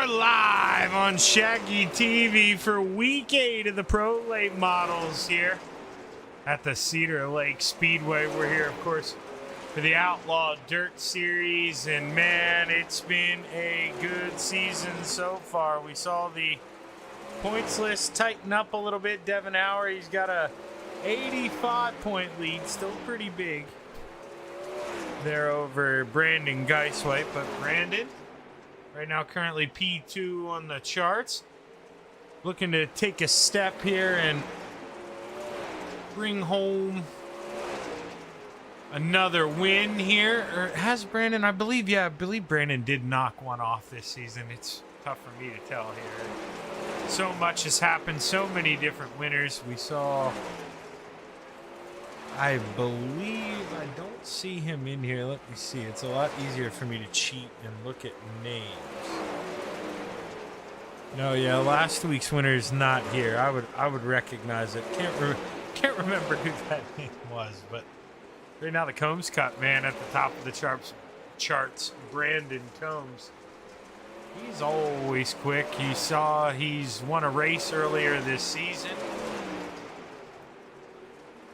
We're live on Shaggy TV for week 8 of the Pro Late Models here at the Cedar Lake Speedway. We're here, of course, for the Outlaw Dirt Series, and man, it's been a good season so far. We saw the points list tighten up a little bit. Devin Hauer, he's got a 85-point lead, still pretty big there over Brandon Geiswhite, but Brandon right now currently P2 on the charts, looking to take a step here and bring home another win here. Or has Brandon, I believe Brandon did knock one off this season. It's tough for me to tell here. So much has happened, so many different winners. We saw, I believe, I don't see him in here. Let me see. It's a lot easier for me to cheat and look at names. No, yeah, last week's winner is not here. I would recognize it. Can't remember who that name was, but right now the Combs Cup man at the top of the charts, Brandon Combs. He's always quick. He's won a race earlier this season.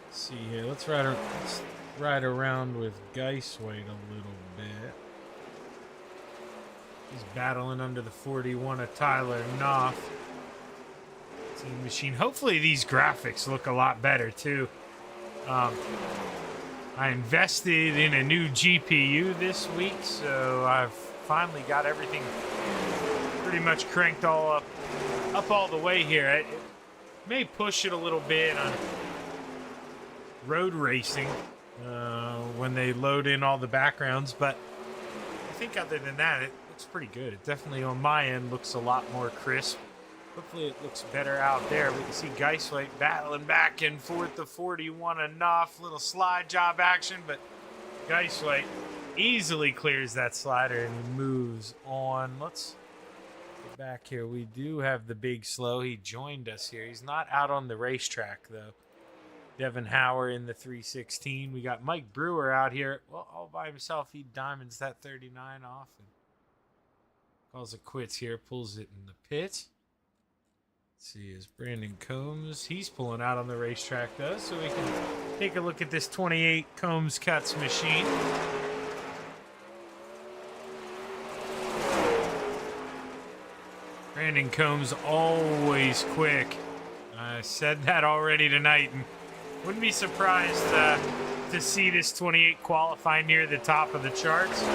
Let's see here. Let's ride around with Geiswhite a little bit. He's battling under the 41 of Tyler Knopf. Team Machine. Hopefully these graphics look a lot better too. I invested in a new GPU this week, so I've finally got everything pretty much cranked all up all the way here. It may push it a little bit on road racing when they load in all the backgrounds, but I think other than that, it looks pretty good. It definitely on my end looks a lot more crisp. Hopefully it looks better out there. We can see Geiswhite battling back and forth the 41 enough. Little slide job action, but Geiswhite easily clears that slider and moves on. Let's get back here. We do have the big slow. He joined us here. He's not out on the racetrack, though. Devin Hauer in the 316. We got Mike Brewer out here. Well, all by himself. He diamonds that 39 off and calls it quits here. Pulls it in the pit. Let's see, is Brandon Combs. He's pulling out on the racetrack, though, so we can take a look at this 28 Combs Cuts machine. Brandon Combs always quick. I said that already tonight, and wouldn't be surprised to see this 28 qualify near the top of the charts.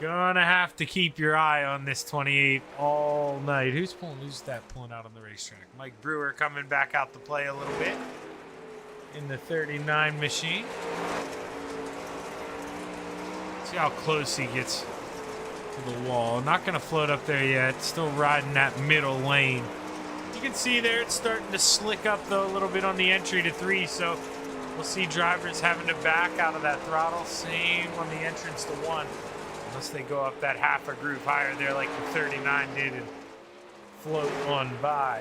Gonna have to keep your eye on this 28 all night. Who's that pulling out on the racetrack? Mike Brewer coming back out to play a little bit in the 39 machine. See how close he gets to the wall. Not gonna float up there yet. Still riding that middle lane. You can see there it's starting to slick up though a little bit on the entry to 3, so we'll see drivers having to back out of that throttle. Same on the entrance to 1. Unless they go up that half a groove higher there like the 39 did and float on by.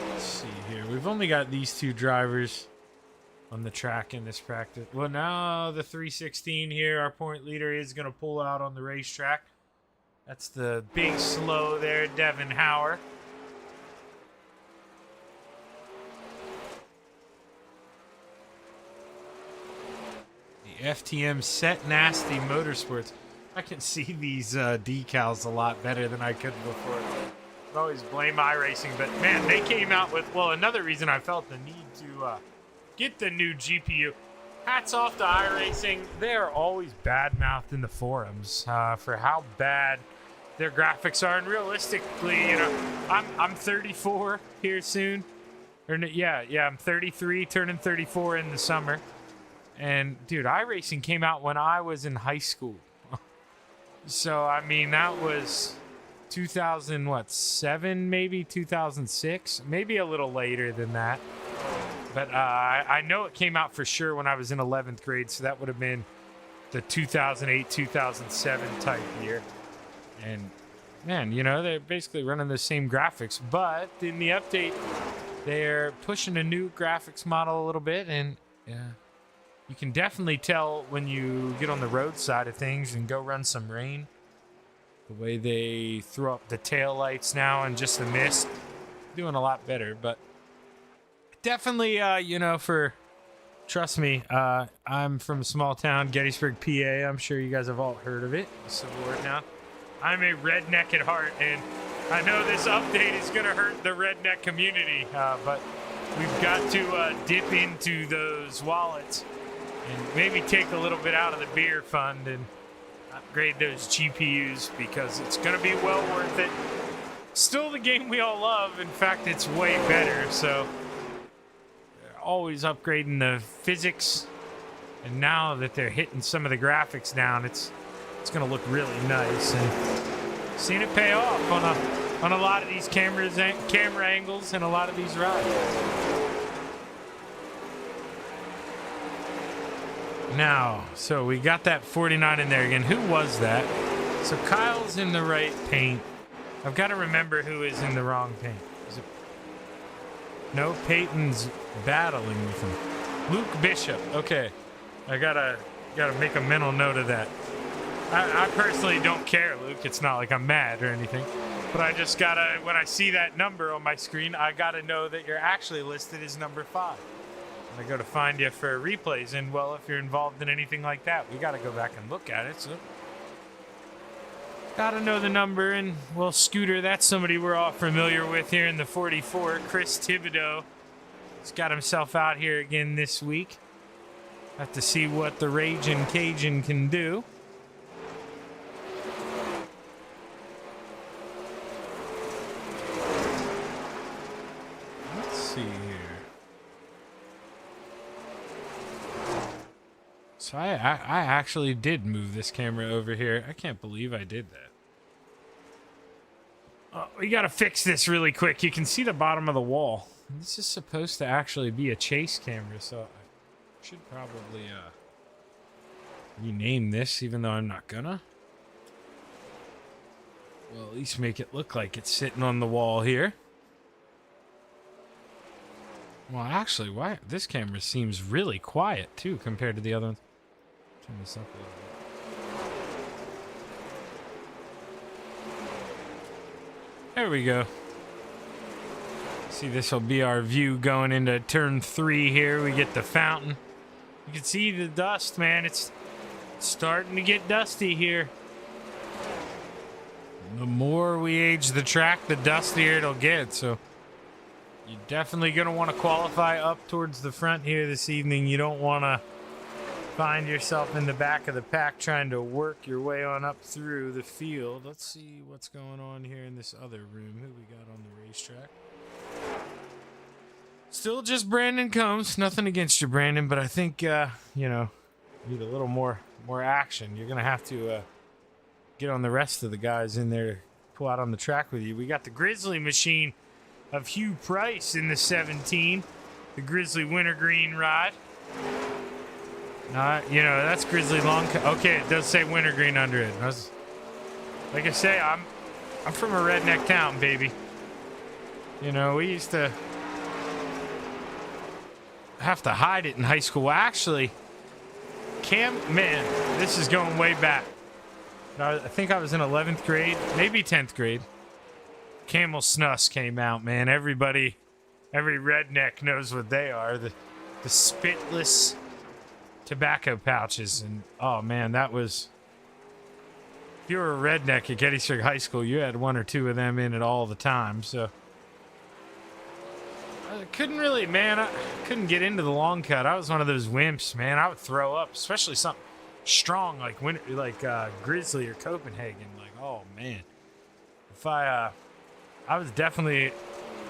Let's see here. We've only got these two drivers on the track in this practice. Well, now the 316 here, our point leader, is going to pull out on the racetrack. That's the big slow there, Devin Hauer. FTM Set Nasty Motorsports. I can see these decals a lot better than I could before. I always blame iRacing, but man, they came out with, well, another reason I felt the need to get the new GPU. Hats off to iRacing. They're always bad-mouthed in the forums for how bad their graphics are. And realistically, you know, I'm 34 here soon. Or yeah, I'm 33, turning 34 in the summer. And dude, iRacing came out when I was in high school. So I mean, that was 2007, maybe 2006, maybe a little later than that. But I know it came out for sure when I was in 11th grade, so that would have been the 2008, 2007 type year. And man, you know, they're basically running the same graphics, but in the update, they're pushing a new graphics model a little bit, and yeah. You can definitely tell when you get on the road side of things and go run some rain. The way they throw up the tail lights now and just the mist. Doing a lot better, but definitely, you know, trust me, I'm from a small town, Gettysburg, PA. I'm sure you guys have all heard of it. Civil War now. I'm a redneck at heart, and I know this update is going to hurt the redneck community, but we've got to dip into those wallets and maybe take a little bit out of the beer fund and upgrade those GPUs because it's going to be well worth it. Still the game we all love. In fact, it's way better, so always upgrading the physics, and now that they're hitting some of the graphics down, it's going to look really nice, and seen it pay off on a lot of these camera angles and a lot of these rides. Now, so we got that 49 in there again. Who was that? So Kyle's in the right paint. I've got to remember who is in the wrong paint. Is it? No, Peyton's battling with him. Luke Bishop. Okay, I gotta make a mental note of that. I personally don't care, Luke. It's not like I'm mad or anything, but I just gotta, when I see that number on my screen, I gotta know that you're actually listed as number 5. I go to find you for replays, and well, if you're involved in anything like that, we got to go back and look at it. So, got to know the number. And well, Scooter, that's somebody we're all familiar with here in the 44. Chris Thibodeau has got himself out here again this week. Have to see what the Ragin' Cajun can do. Let's see here. So I actually did move this camera over here. I can't believe I did that. We gotta fix this really quick. You can see the bottom of the wall. This is supposed to actually be a chase camera, so I should probably rename this, even though I'm not gonna. Well, at least make it look like it's sitting on the wall here. Well, actually, why this camera seems really quiet too compared to the other ones. Turn this up a little bit. There we go. See, this will be our view going into turn 3 here. We get the fountain. You can see the dust, man. It's starting to get dusty here. The more we age the track, the dustier it'll get. So you're definitely going to want to qualify up towards the front here this evening. You don't want to find yourself in the back of the pack trying to work your way on up through the field. Let's see what's going on here in this other room. Who we got on the racetrack? Still just Brandon Combs. Nothing against you, Brandon, but I think, you know, need a little more action. You're going to have to get on the rest of the guys in there to pull out on the track with you. We got the Grizzly machine of Hugh Price in the 17. The Grizzly wintergreen ride. You know, that's Grizzly long. Okay, it does say wintergreen under it. Like I say, I'm from a redneck town, baby. You know, we used to have to hide it in high school. Actually, man, this is going way back. I think I was in 11th grade, maybe 10th grade. Camel Snus came out, man. Every redneck knows what they are. The spitless tobacco pouches. And, oh, man, that was... If you were a redneck at Gettysburg High School, you had 1 or 2 of them in it all the time, so... I couldn't really, man, I couldn't get into the long cut. I was one of those wimps, man. I would throw up, especially something strong like Grizzly or Copenhagen. Like, oh, man. If I was definitely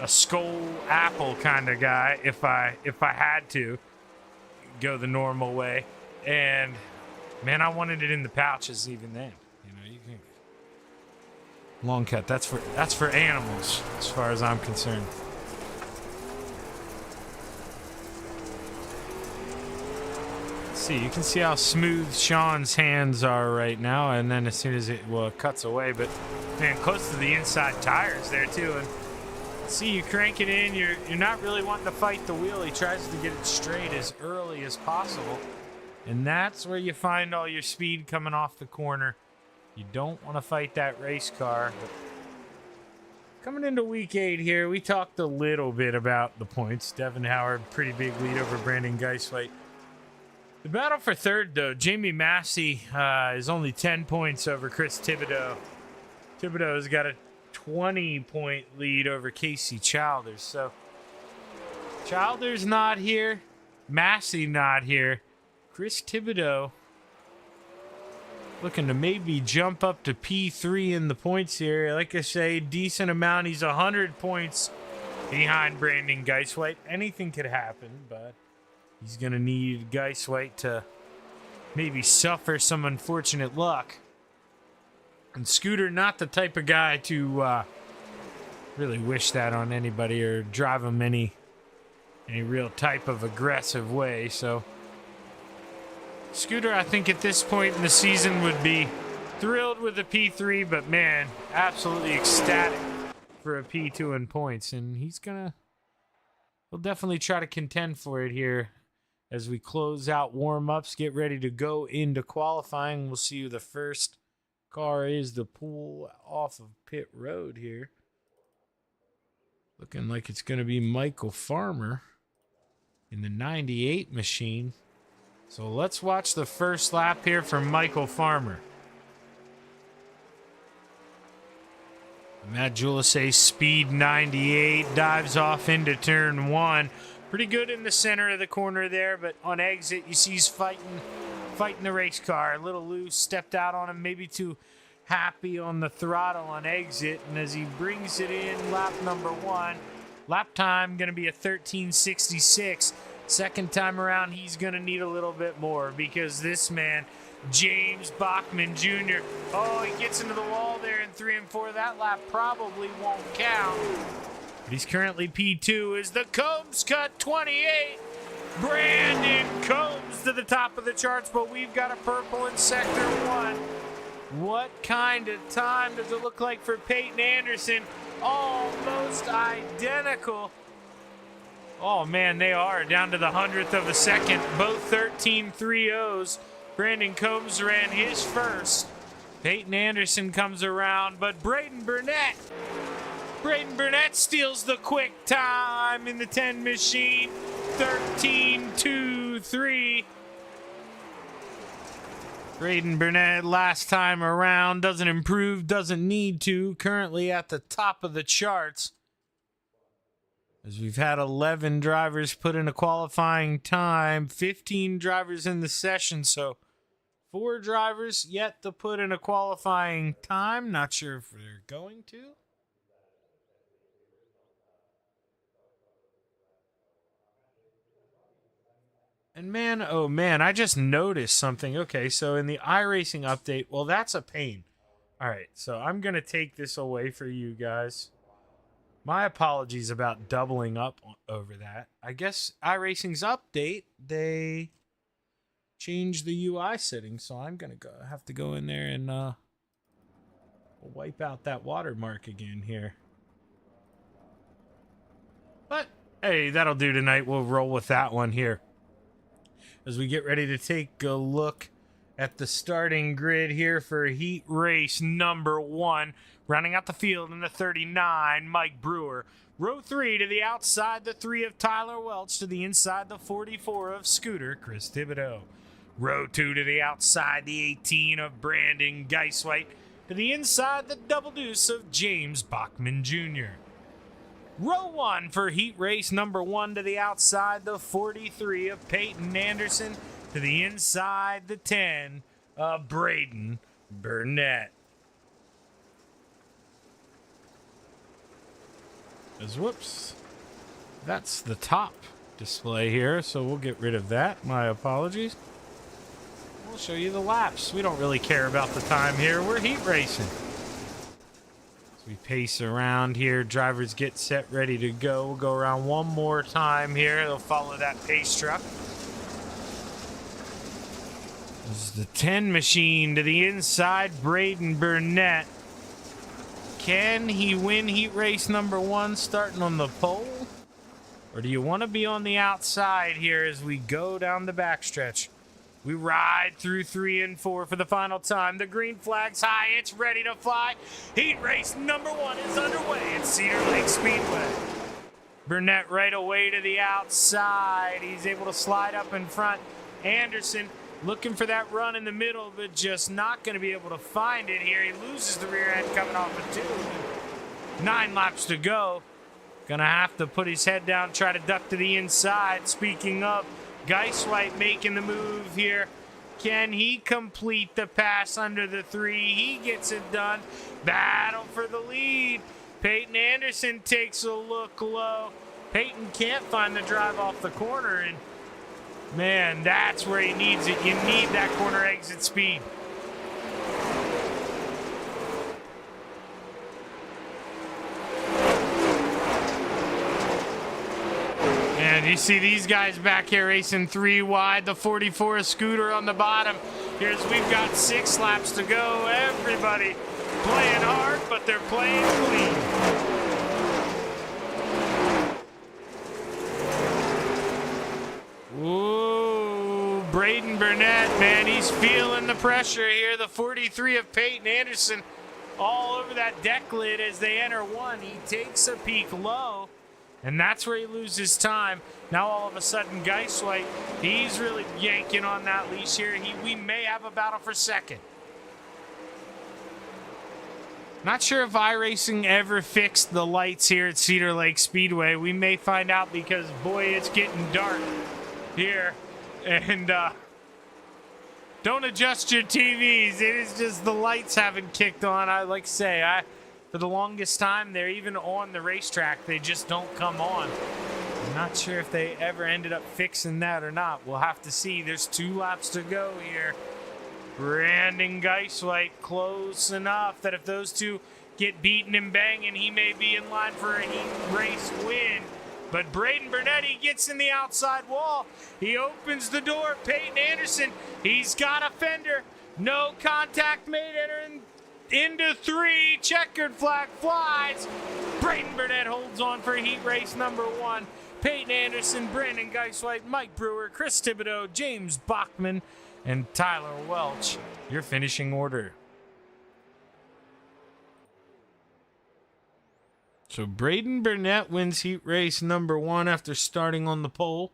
a skull apple kind of guy if I had to go the normal way. And, man, I wanted it in the pouches even then. You know, you can... Long cut, that's for animals as far as I'm concerned. See, you can see how smooth Sean's hands are right now, and then as soon as it cuts away, but man, close to the inside tires there too. And see, you crank it in, you're not really wanting to fight the wheel. He tries to get it straight as early as possible. And that's where you find all your speed coming off the corner. You don't want to fight that race car. But coming into week 8 here, we talked a little bit about the points. Devin Howard, pretty big lead over Brandon Geiswhite. The battle for third, though, Jamie Massey is only 10 points over Chris Thibodeau. Thibodeau's got a 20-point lead over Casey Childers. So Childers not here, Massey not here. Chris Thibodeau looking to maybe jump up to P3 in the points here. Like I say, decent amount. He's 100 points behind Brandon Geiswhite. Anything could happen, but he's going to need Geiswhite to maybe suffer some unfortunate luck. And Scooter, not the type of guy to really wish that on anybody or drive him any real type of aggressive way. So Scooter, I think at this point in the season would be thrilled with a P3, but man, absolutely ecstatic for a P2 in points. And he'll definitely try to contend for it here as we close out warm-ups, get ready to go into qualifying. We'll see who the first car is to pull off of pit road here. Looking like it's going to be Michael Farmer in the 98 machine. So let's watch the first lap here from Michael Farmer. Matt Julisay, speed 98, dives off into turn 1. Pretty good in the center of the corner there, but on exit, you see he's fighting the race car. A little loose, stepped out on him, maybe too happy on the throttle on exit. And as he brings it in, lap number 1, lap time going to be a 13:66. Second time around, he's going to need a little bit more because this man, James Bachman Jr., he gets into the wall there in 3 and 4. That lap probably won't count. But he's currently P2 as the Combs cut 28. Brandon Combs to the top of the charts, but we've got a purple in sector 1. What kind of time does it look like for Peyton Anderson? Almost identical. Oh, man, they are down to the 100th of a second. Both 13.30s. Brandon Combs ran his first. Peyton Anderson comes around, but Braden Burnett steals the quick time in the 10 machine. 13.23. Braden Burnett last time around doesn't improve, doesn't need to. Currently at the top of the charts. As we've had 11 drivers put in a qualifying time, 15 drivers in the session, so 4 drivers yet to put in a qualifying time. Not sure if they're going to. And man, oh man, I just noticed something. Okay, so in the iRacing update, well, that's a pain. All right, so I'm going to take this away for you guys. My apologies about doubling up over that. I guess iRacing's update, they changed the UI settings, so I'm going to have to go in there and wipe out that watermark again here. But, hey, that'll do tonight. We'll roll with that one here. As we get ready to take a look at the starting grid here for heat race number 1. Rounding out the field in the 39, Mike Brewer. Row 3 to the outside, the 3 of Tyler Welch. To the inside, the 44 of Scooter, Chris Thibodeau. Row 2 to the outside, the 18 of Brandon Geiswhite. To the inside, the double deuce of James Bachman Jr. Row 1 for heat race number 1 to the outside, the 43 of Peyton Anderson. To the inside, the 10 of Braden Burnett. Whoops, that's the top display here, so we'll get rid of that. My apologies. We'll show you the laps. We don't really care about the time here. We're heat racing. As we pace around here, drivers get set, ready to go. We'll go around one more time here. They'll follow that pace truck. This is the 10 machine to the inside, Braden Burnett. Can he win heat race number 1 starting on the pole? Or do you want to be on the outside here as we go down the backstretch? We ride through 3 and 4 for the final time. The green flag's high. It's ready to fly. Heat race number 1 is underway at Cedar Lake Speedway. Burnett right away to the outside. He's able to slide up in front. Anderson looking for that run in the middle, but just not going to be able to find it here. He loses the rear end coming off of 2. 9 laps to go. Gonna have to put his head down, try to duck to the inside. Speaking of, Geiswhite making the move here. Can he complete the pass under the 3? He gets it done. Battle for the lead. Peyton Anderson takes a look low. Peyton can't find the drive off the corner, and man, that's where he needs it. You need that corner exit speed. And you see these guys back here racing 3 wide. The 44 scooter on the bottom. We've got 6 laps to go. Everybody playing hard, but they're playing clean. Ooh, Braden Burnett, man, he's feeling the pressure here. The 43 of Peyton Anderson all over that deck lid as they enter 1. He takes a peek low, and that's where he loses time. Now all of a sudden, Geiswhite, he's really yanking on that leash here. We may have a battle for second. Not sure if iRacing ever fixed the lights here at Cedar Lake Speedway. We may find out because, boy, it's getting dark here. And don't adjust your TVs. It is just the lights haven't kicked on. I like to say, for the longest time, they're even on the racetrack. They just don't come on. I'm not sure if they ever ended up fixing that or not. We'll have to see. There's 2 laps to go here. Brandon Geiswhite close enough that if those two get beaten and banging, he may be in line for a heat race win. But Braden Burnett, he gets in the outside wall. He opens the door. Peyton Anderson, he's got a fender. No contact made entering into 3. Checkered flag flies. Braden Burnett holds on for heat race number 1. Peyton Anderson, Brandon Geiswhite, Mike Brewer, Chris Thibodeau, James Bachman, and Tyler Welch, your finishing order. So Braden Burnett wins heat race number 1 after starting on the pole.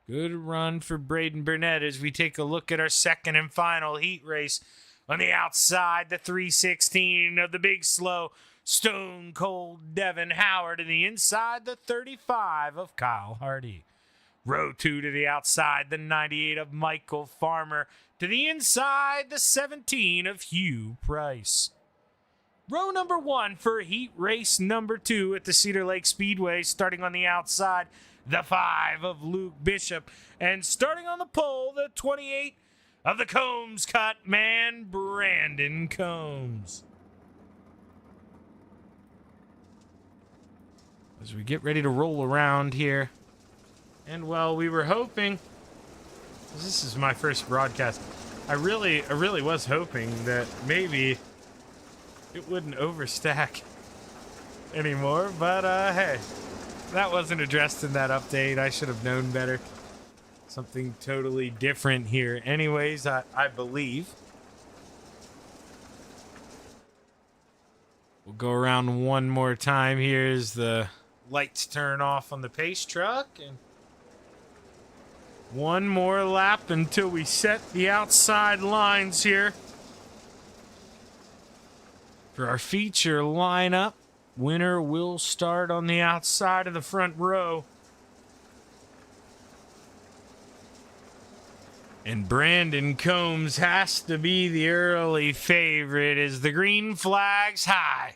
Good run for Braden Burnett as we take a look at our second and final heat race. On the outside, the 316 of the big slow Stone Cold Devin Howard. And the inside, the 35 of Kyle Hardy. Row 2 to the outside, the 98 of Michael Farmer. To the inside, the 17 of Hugh Price. Row number 1 for heat race number 2 at the Cedar Lake Speedway. Starting on the outside, the 5 of Luke Bishop. And starting on the pole, the 28 of the Combs cut man, Brandon Combs. As we get ready to roll around here. And well, we were hoping, this is my first broadcast, I really was hoping that maybe it wouldn't overstack anymore, but hey, that wasn't addressed in that update. I should have known better. Something totally different here. Anyways, I believe. We'll go around one more time here as the lights turn off on the pace truck, and one more lap until we set the outside lines here for our feature lineup. Winner will start on the outside of the front row. And Brandon Combs has to be the early favorite as the green flag's high.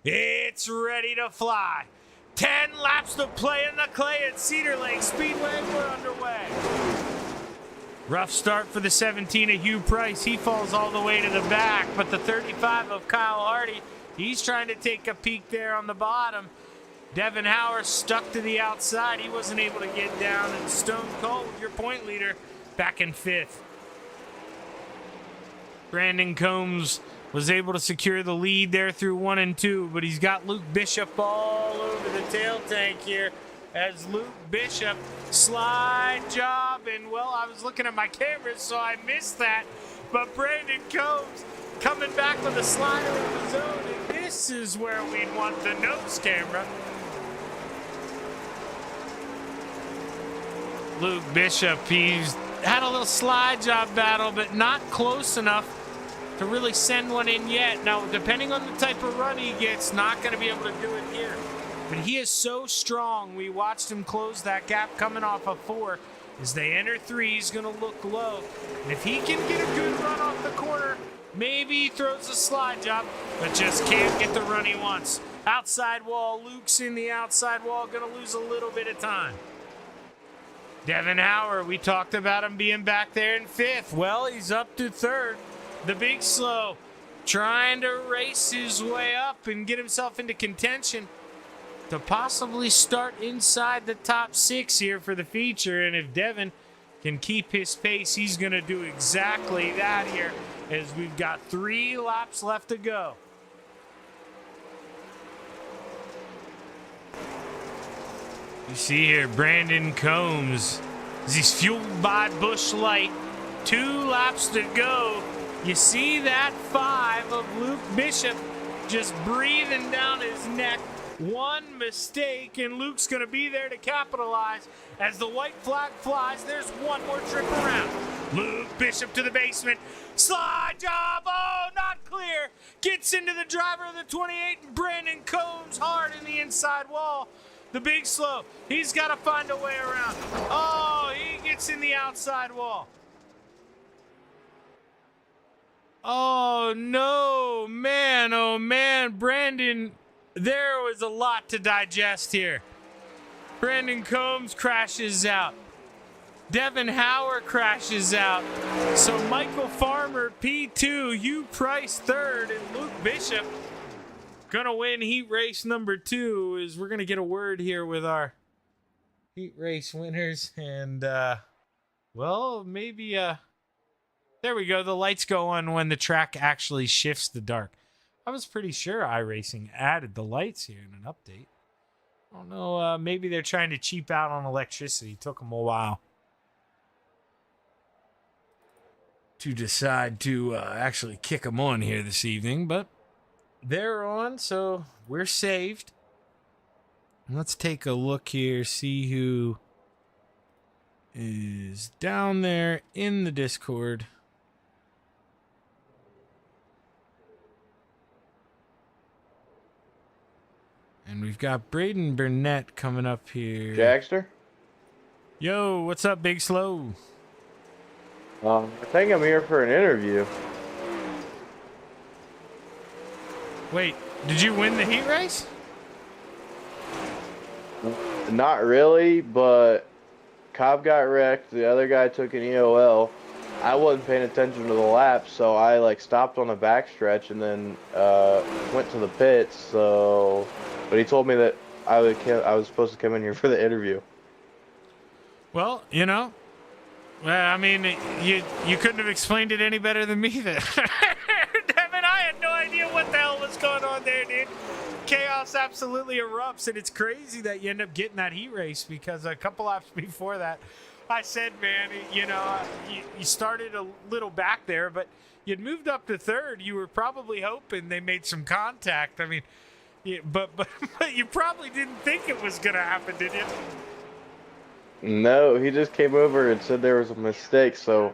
It's ready to fly. 10 laps to play in the clay at Cedar Lake Speedway. We're underway. Rough start for the 17 of Hugh Price. He falls all the way to the back, but the 35 of Kyle Hardy, he's trying to take a peek there on the bottom. Devin Howard stuck to the outside. He wasn't able to get down. And Stone Cold, your point leader, back in 5th. Brandon Combs was able to secure the lead there through 1 and 2, but he's got Luke Bishop all over the tail tank here. as Luke Bishop slide job. And, well, I was looking at my cameras, so I missed that. But Brandon Combs coming back with a slider of his own. And this is where we want the nose camera. Luke Bishop, he's had a little slide job battle, but not close enough to really send one in yet. Now, depending on the type of run he gets, not going to be able to do it here. But he is so strong. We watched him close that gap coming off of 4. As they enter 3, he's going to look low. And if he can get a good run off the corner, maybe he throws a slide job, but just can't get the run he wants. Outside wall, Luke's in the outside wall, going to lose a little bit of time. Devin Howard, we talked about him being back there in 5th. Well, he's up to 3rd. The Big Slow trying to race his way up and get himself into contention to possibly start inside the top 6 here for the feature. And if Devin can keep his pace, he's going to do exactly that here as we've got 3 laps left to go. You see here, Brandon Combs, as he's fueled by Busch Light. 2 laps to go. You see that 5 of Luke Bishop just breathing down his neck. 1 mistake, and Luke's going to be there to capitalize. As the white flag flies, there's 1 more trip around. Luke Bishop to the basement. Slide job. Oh, not clear. Gets into the driver of the 28, and Brandon Combs hard in the inside wall. The Big Slow, he's got to find a way around. Oh, he gets in the outside wall. Oh, no, man, oh, man. Brandon, there was a lot to digest here. Brandon Combs crashes out. Devin Howard crashes out. So Michael Farmer, P2, Hugh Price, 3rd, and Luke Bishop gonna win heat race number 2. Is we're gonna get a word here with our heat race winners, and well, maybe there we go. The lights go on when the track actually shifts to dark. I was pretty sure iRacing added the lights here in an update. I don't know, maybe they're trying to cheap out on electricity. It took them a while to decide to actually kick them on here this evening, but they're on, so we're saved. Let's take a look here, see who is down there in the Discord. And we've got Braden Burnett coming up here. Jackster? Yo, what's up, Big Slow? I think I'm here for an interview. Wait, did you win the heat race? Not really, but Cobb got wrecked. The other guy took an EOL. I wasn't paying attention to the laps, so I stopped on the backstretch and then went to the pits. So, but he told me that I was supposed to come in here for the interview. Well, you know, I mean, you couldn't have explained it any better than me then. Devin, I had no idea what the hell was going on there, dude. Chaos absolutely erupts, and it's crazy that you end up getting that heat race, because a couple laps before that, I said, man, you know, you started a little back there, but you'd moved up to 3rd. You were probably hoping they made some contact. I mean, yeah, but you probably didn't think it was going to happen, did you? No, he just came over and said there was a mistake, so...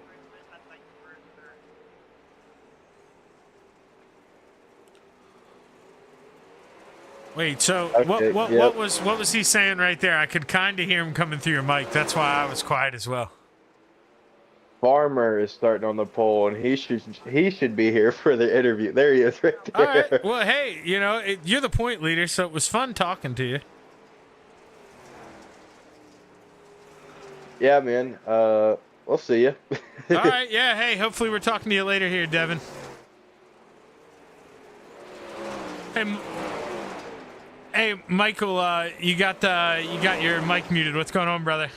Wait, so okay, what was he saying right there? I could kind of hear him coming through your mic. That's why I was quiet as well. Farmer is starting on the pole, and he should be here for the interview. There he is, right there. All right. Well, hey, you know, you're the point leader, so it was fun talking to you. Yeah, man. We'll see you. All right. Yeah. Hey, hopefully we're talking to you later here, Devin. Hey, Michael. You got your mic muted. What's going on, brother?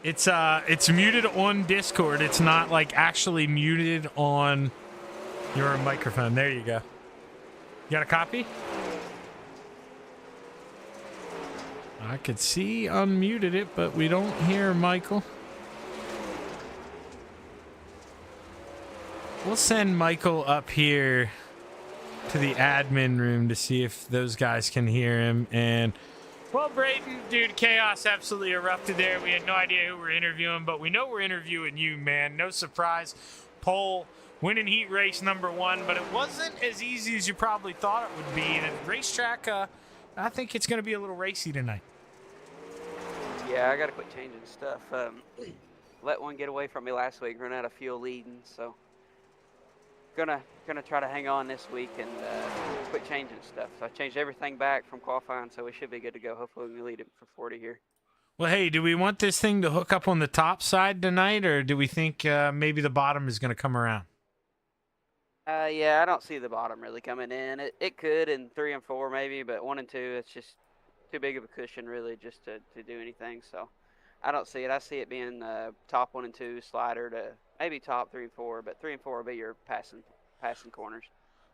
It's muted on Discord. It's not actually muted on your microphone. There you go. You got a copy? I could see unmuted it, but we don't hear Michael. We'll send Michael up here to the admin room to see if those guys can hear him. And, well, Braden, dude, chaos absolutely erupted there. We had no idea who we're interviewing, but we know we're interviewing you, man. No surprise. Pole, winning heat race number 1, but it wasn't as easy as you probably thought it would be. The racetrack, I think it's going to be a little racy tonight. Yeah, I got to quit changing stuff. Let one get away from me last week, run out of fuel leading, so gonna try to hang on this week and quit changing stuff. So I changed everything back from qualifying, so we should be good to go. Hopefully we can lead it for 40 here. Well, hey, do we want this thing to hook up on the top side tonight, or do we think maybe the bottom is going to come around? Yeah, I don't see the bottom really coming in. It could in 3 and 4 maybe, but 1 and 2, it's just too big of a cushion really just to do anything. So I don't see it. I see it being top 1 and 2 slider to maybe top 3 and 4, but 3 and 4 will be your passing corners.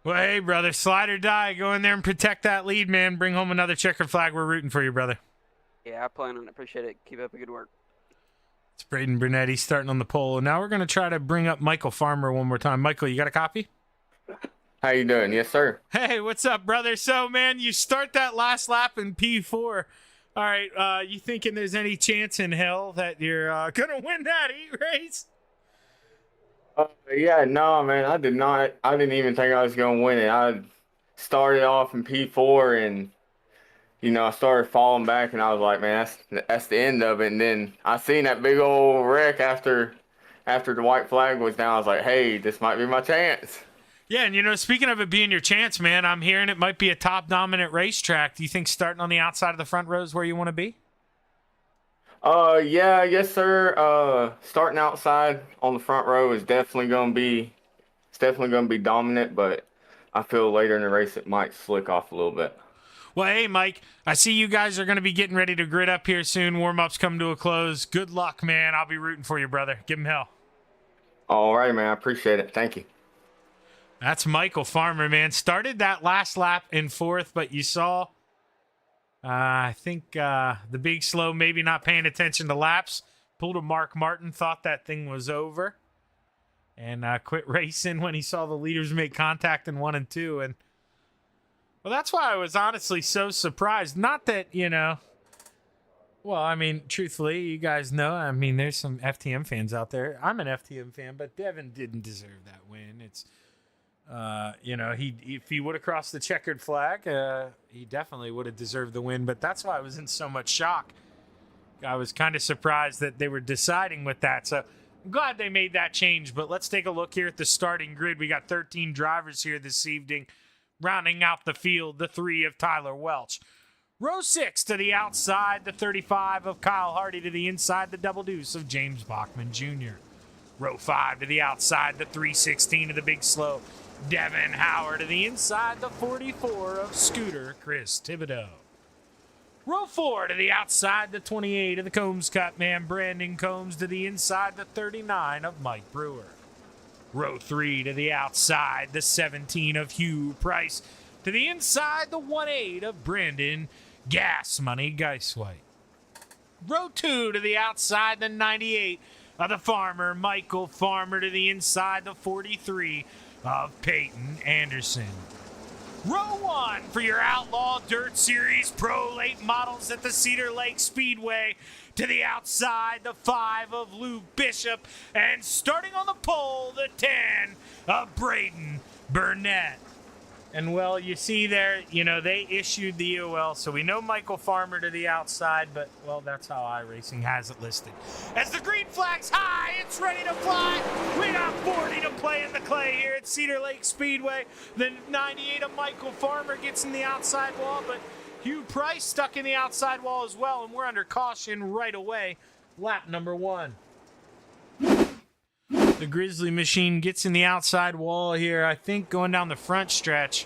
Well, hey, brother, slide or die. Go in there and protect that lead, man. Bring home another checkered flag. We're rooting for you, brother. Yeah, I plan on it. Appreciate it. Keep up the good work. It's Braden Brunetti starting on the pole. Now we're going to try to bring up Michael Farmer one more time. Michael, you got a copy? How you doing? Yes, sir. Hey, what's up, brother? So, man, you start that last lap in P4. All right, you thinking there's any chance in hell that you're going to win that heat race? Yeah, no, man, I did not. I didn't even think I was going to win it. I started off in P4 and, I started falling back and I was like, man, that's the end of it. And then I seen that big old wreck after the white flag was down. I was like, hey, this might be my chance. Yeah, and, speaking of it being your chance, man, I'm hearing it might be a top dominant racetrack. Do you think starting on the outside of the front row is where you want to be? Yeah, yes, sir. Starting outside on the front row is definitely going to be dominant, but I feel later in the race it might slick off a little bit. Well, hey, Mike, I see you guys are going to be getting ready to grid up here soon. Warm-ups come to a close. Good luck, man. I'll be rooting for you, brother. Give him hell. All right, man. I appreciate it. Thank you. That's Michael Farmer, man. Started that last lap in 4th, but you saw, I think the big slow maybe not paying attention to laps. Pulled a Mark Martin, thought that thing was over, and quit racing when he saw the leaders make contact in 1 and 2. And, well, that's why I was honestly so surprised. Not that, well, I mean, truthfully, you guys know, there's some FTM fans out there. I'm an FTM fan, but Devin didn't deserve that win. It's, if he would have crossed the checkered flag, he definitely would have deserved the win. But that's why I was in so much shock. I was kind of surprised that they were deciding with that. So I'm glad they made that change. But let's take a look here at the starting grid. We got 13 drivers here this evening. Rounding out the field, the 3 of Tyler Welch. Row 6 to the outside, the 35 of Kyle Hardy to the inside, the double deuce of James Bachman Jr. Row 5 to the outside, the 316 of the big slow, Devin Howard to the inside, the 44 of Scooter Chris Thibodeau. Row 4 to the outside, the 28 of the Combs Cut man, Brandon Combs to the inside, the 39 of Mike Brewer. Row 3 to the outside, the 17 of Hugh Price to the inside, the 1-8 of Brandon Gas Money Geiswhite. Row 2 to the outside, the 98 of the Farmer, Michael Farmer to the inside, the 43 of Peyton Anderson. Row 1 for your Outlaw Dirt Series Pro Late Models at the Cedar Lake Speedway. To the outside, the 5 of Luke Bishop. And starting on the pole, the 10 of Braden Burnett. And, well, you see there, they issued the EOL, so we know Michael Farmer to the outside, but, well, that's how iRacing has it listed. As the green flag's high, it's ready to fly. We got 40 to play in the clay here at Cedar Lake Speedway. The 98 of Michael Farmer gets in the outside wall, but Hugh Price stuck in the outside wall as well, and we're under caution right away. Lap number 1. The Grizzly machine gets in the outside wall here, I think going down the front stretch.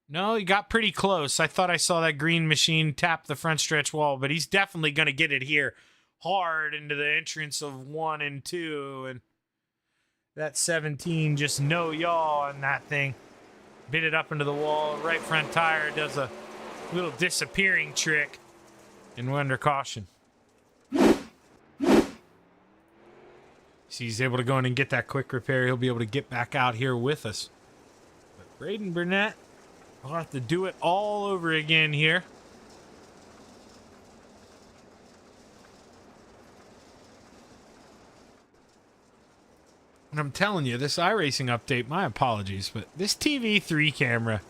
No, he got pretty close. I thought I saw that green machine tap the front stretch wall, but he's definitely going to get it here hard into the entrance of 1 and 2. And that 17, just no yaw on that thing. bit it up into the wall. Right front tire does a little disappearing trick, and we're under caution. So he's able to go in and get that quick repair. He'll be able to get back out here with us. But Braden Burnett will have to do it all over again here. And I'm telling you, this iRacing update, my apologies, but this TV3 camera,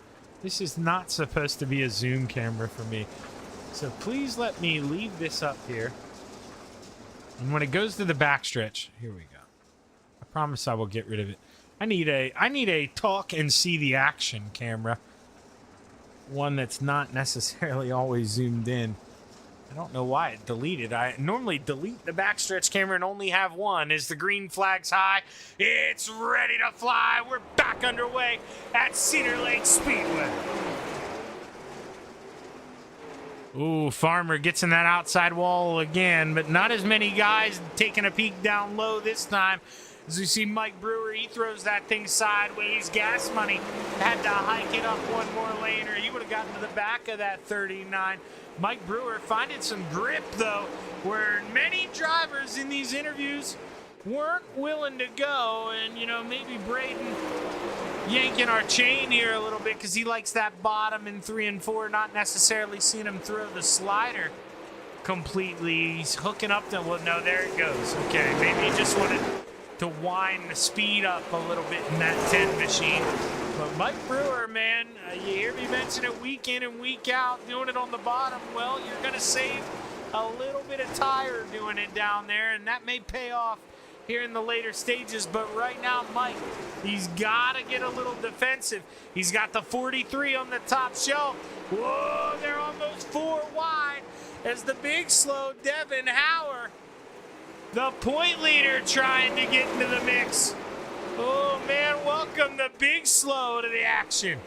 this is not supposed to be a zoom camera for me. So please let me leave this up here. And when it goes to the backstretch, here we go. I promise I will get rid of it. I need a talk and see the action camera. One that's not necessarily always zoomed in. I don't know why it deleted. I normally delete the backstretch camera and only have one. Is the green flags high? It's ready to fly. We're back underway at Cedar Lake Speedway. Ooh, Farmer gets in that outside wall again, but not as many guys taking a peek down low this time. As we see Mike Brewer, he throws that thing sideways. Gas Money had to hike it up one more lane, or he would have gotten to the back of that 39. Mike Brewer finding some grip, though, where many drivers in these interviews weren't willing to go. And, you know, maybe Braden yanking our chain here a little bit because he likes that bottom in 3 and 4, not necessarily seeing him throw the slider completely. He's hooking up to, well, no, there it goes. Okay, maybe he just wanted to wind the speed up a little bit in that 10 machine. But Mike Brewer, man, you hear me mention it week in and week out, doing it on the bottom. Well, you're going to save a little bit of tire doing it down there, and that may pay off here in the later stages. But right now, Mike, he's got to get a little defensive. He's got the 43 on the top shelf. Whoa, they're almost 4 wide as the big slow Devin Hauer, the point leader, trying to get into the mix. Oh, man, welcome the big slow to the action.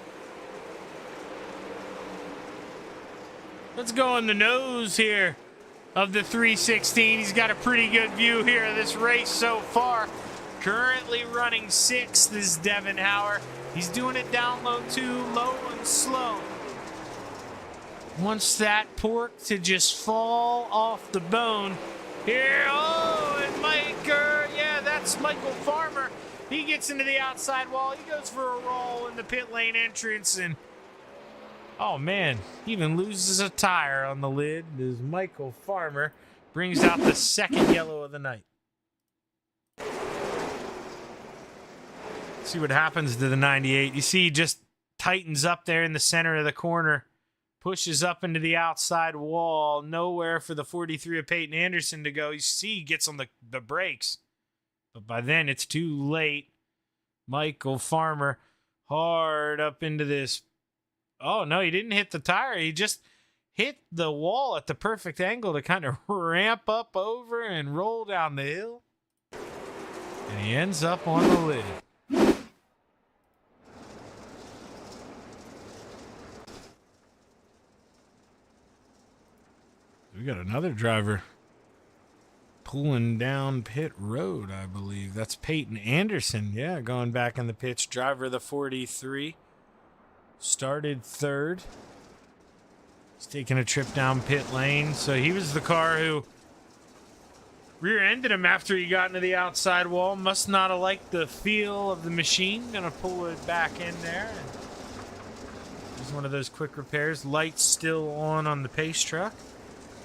Let's go on the nose here of the 316. He's got a pretty good view here of this race so far. Currently running 6th is Devin Hauer. He's doing it down low too, low and slow. Wants that pork to just fall off the bone. Here, oh, and yeah, that's Michael Farmer. He gets into the outside wall. He goes for a roll in the pit lane entrance, and oh man, he even loses a tire on the lid as Michael Farmer brings out the 2nd yellow of the night. See what happens to the 98. You see he just tightens up there in the center of the corner, pushes up into the outside wall, nowhere for the 43 of Peyton Anderson to go. You see he gets on the brakes, but by then it's too late. Michael Farmer hard up into this. Oh, no, he didn't hit the tire. He just hit the wall at the perfect angle to kind of ramp up over and roll down the hill. And he ends up on the lid. We got another driver pulling down pit road, I believe. That's Peyton Anderson. Yeah, going back in the pits. Driver of the 43. Started 3rd. He's taking a trip down pit lane. So he was the car who rear-ended him after he got into the outside wall. Must not have liked the feel of the machine. Gonna pull it back in there. Here's one of those quick repairs. Lights still on the pace truck.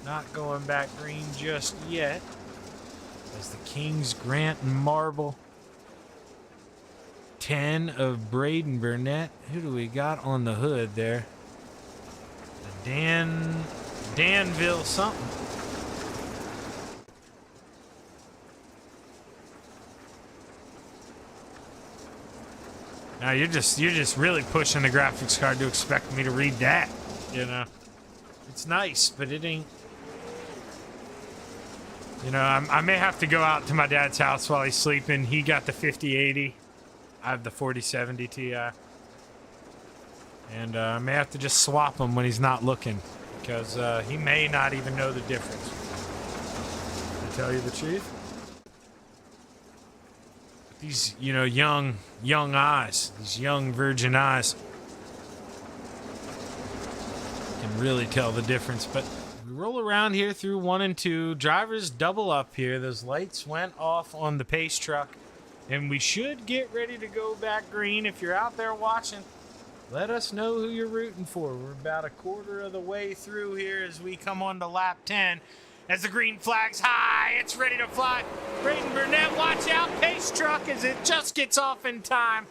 Not going back green just yet. As the Kings Grant and Marble 10 of Braden Burnett. Who do we got on the hood there? Danville something. Now you're just really pushing the graphics card to expect me to read that, you know. It's nice, but it ain't. You know, I may have to go out to my dad's house while he's sleeping. He got the 5080. I have the 4070 Ti. And I may have to just swap them when he's not looking, because he may not even know the difference. To tell you the truth. These, you know, young eyes, these young virgin eyes. can really tell the difference. But we roll around here through 1 and 2. Drivers double up here. Those lights went off on the pace truck. And we should get ready to go back green. If you're out there watching, let us know who you're rooting for. We're about a quarter of the way through here as we come on to lap 10. As the green flag's high, it's ready to fly. Braden Burnett, watch out. Pace truck as it just gets off in time.